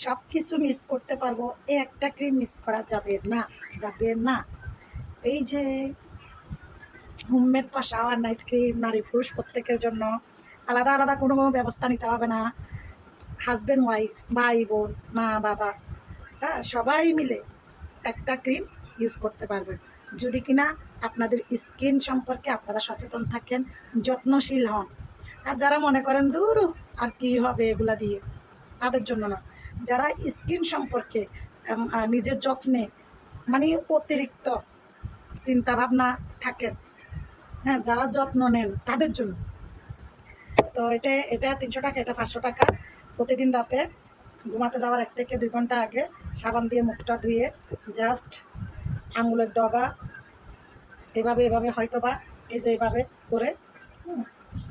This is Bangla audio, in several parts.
সব কিছু মিস করতে পারবো, এই একটা ক্রিম মিস করা যাবে না, যাবে না। এই যে homemade for shower night cream, নারী পুরুষ প্রত্যেকের জন্য আলাদা আলাদা কোনো ব্যবস্থা নিতে হবে না। হাজব্যান্ড ওয়াইফ, ভাই বোন, মা বাবা, হ্যাঁ, সবাই মিলে একটা ক্রিম ইউজ করতে পারবেন, যদি কিনা আপনাদের স্কিন সম্পর্কে আপনারা সচেতন থাকেন, যত্নশীল হন। আর যারা মনে করেন দূর আর কি হবে এগুলা দিয়ে, তাদের জন্য না। যারা স্কিন সম্পর্কে নিজের যত্নে মানে অতিরিক্ত চিন্তাভাবনা থাকেন, হ্যাঁ, যারা যত্ন নেন তাদের জন্য। তো এটা এটা 300 টাকা, এটা 500 টাকা। প্রতিদিন রাতে ঘুমাতে যাওয়ার 1 থেকে 2 ঘন্টা আগে সাবান দিয়ে মুখটা ধুয়ে জাস্ট আঙুলের ডগা এভাবে এভাবে হয়তো বা এই যে এইভাবে করে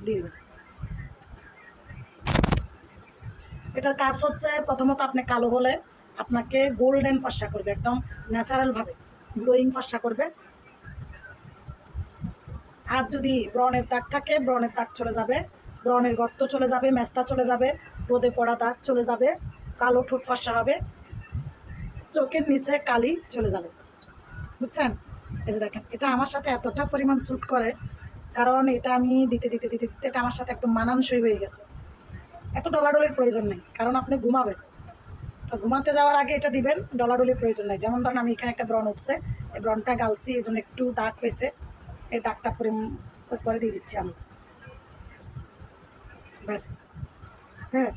দিয়ে দেবেন। এটার কাজ হচ্ছে প্রথমত আপনি কালো হলে আপনাকে গোল্ডেন ফর্সা করবে, একদম ন্যাচারালভাবে গ্লোয়িং ফর্সা করবে। আর যদি ব্রণের দাগ থাকে ব্রণের দাগ চলে যাবে, ব্রণের গর্ত চলে যাবে, মেস্তা চলে যাবে, রোদে পড়া দাগ চলে যাবে, কালো ঠোঁট ফর্সা হবে, চোখের নিচে কালি চলে যাবে, বুঝছেন? এই যে দেখেন, এটা আমার সাথে এতটা পরিমাণ স্যুট করে, কারণ এটা আমি দিতে দিতে দিতে দিতে এটা আমার সাথে একদম মানানসই হয়ে গেছে। এত ডলাডলির প্রয়োজন নেই, কারণ আপনি ঘুমাবেন, তো ঘুমাতে যাওয়ার আগে এটা দিবেন, ডলাডলির প্রয়োজন নেই। যেমন ধরেন আমি এখানে একটা ব্রণ উঠছে, এই ব্রণটা গালছি, এই জন্য একটু দাগ হয়েছে, এই দাগটা পরে দিয়ে দিচ্ছি আমি, ব্যাস। হ্যাঁ,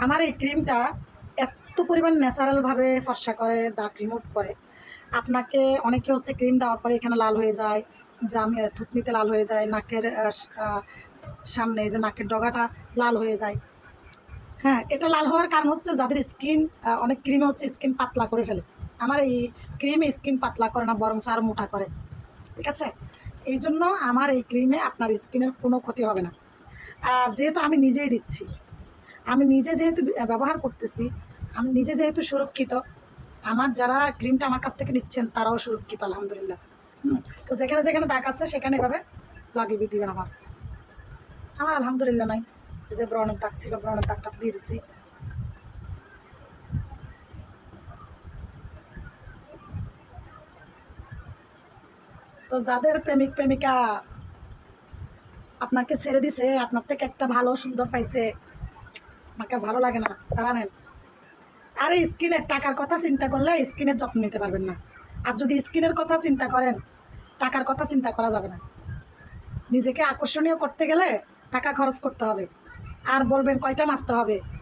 আমার এই ক্রিমটা এত পরিমাণ ন্যাচারালভাবে ফর্সা করে, দাগ রিমুভ করে। আপনাকে অনেকে হচ্ছে ক্রিম দেওয়ার পরে এখানে লাল হয়ে যায়, থুতনিতে লাল হয়ে যায়, নাকের সামনে যে নাকের ডগাটা লাল হয়ে যায়। হ্যাঁ, এটা লাল হওয়ার কারণ হচ্ছে যাদের স্কিন, অনেক ক্রিমে হচ্ছে স্কিন পাতলা করে ফেলে। আমার এই ক্রিমে স্কিন পাতলা করে না, বরং আরও মোটা করে, ঠিক আছে? এই জন্য আমার এই ক্রিমে আপনার স্কিনের কোনো ক্ষতি হবে না। আর যেহেতু আমি নিজেই দিচ্ছি, আমি নিজে যেহেতু ব্যবহার করতেছি, আমি নিজে যেহেতু সুরক্ষিত, আমার যারা ক্রিমটা আমার কাছ থেকে নিচ্ছেন তারাও সুরক্ষিত, আলহামদুলিল্লাহ। তো যেখানে যেখানে দাগ আছে সেখানে এভাবে লাগিয়ে দিবেন। আমার আলহামদুলিল্লাহ নাই। এই যে ব্রণের দাগ ছিল, ব্রণের দাগটা দিয়ে দিচ্ছি। তো যাদের প্রেমিক প্রেমিকা আপনাকে ছেড়ে দিছে, আপনার থেকে একটা ভালো সুন্দর পাইছে, আপনাকে ভালো লাগে না, তারা নেন। আর এই স্কিনের টাকার কথা চিন্তা করলে স্কিনের যত্ন নিতে পারবেন না। আর যদি স্কিনের কথা চিন্তা করেন, টাকার কথা চিন্তা করা যাবে না। নিজেকে আকর্ষণীয় করতে গেলে টাকা খরচ করতে হবে। আর বলবেন কয়টা মাজতে হবে,